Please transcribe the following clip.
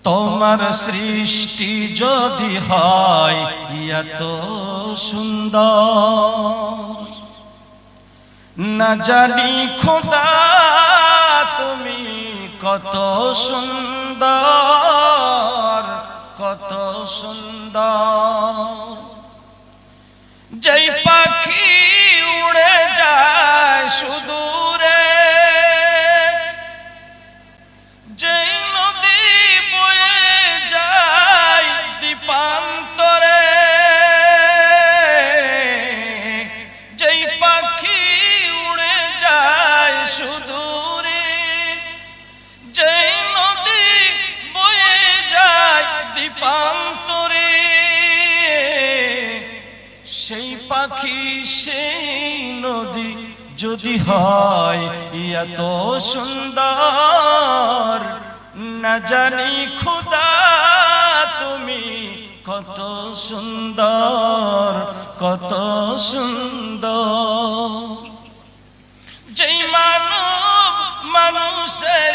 তোমার সৃষ্টি যদি হয় এত সুন্দর, না জানি খোদা তুমি কত সুন্দর, কত সুন্দর। যেই পাখি উড়ে যায় সুদূরে, যেই নদী বয়ে যায় দ্বীপান্তরে, যেই পাখি উড়ে যায় সুদূরে, যেই নদী বয়ে যায় দ্বীপান্তরে, সেই পাখি সেই নদী যদি হয় এত সুন্দর, না জানি খোদা তুমি কত সুন্দর, কত সুন্দর। যেই মানব মানুষের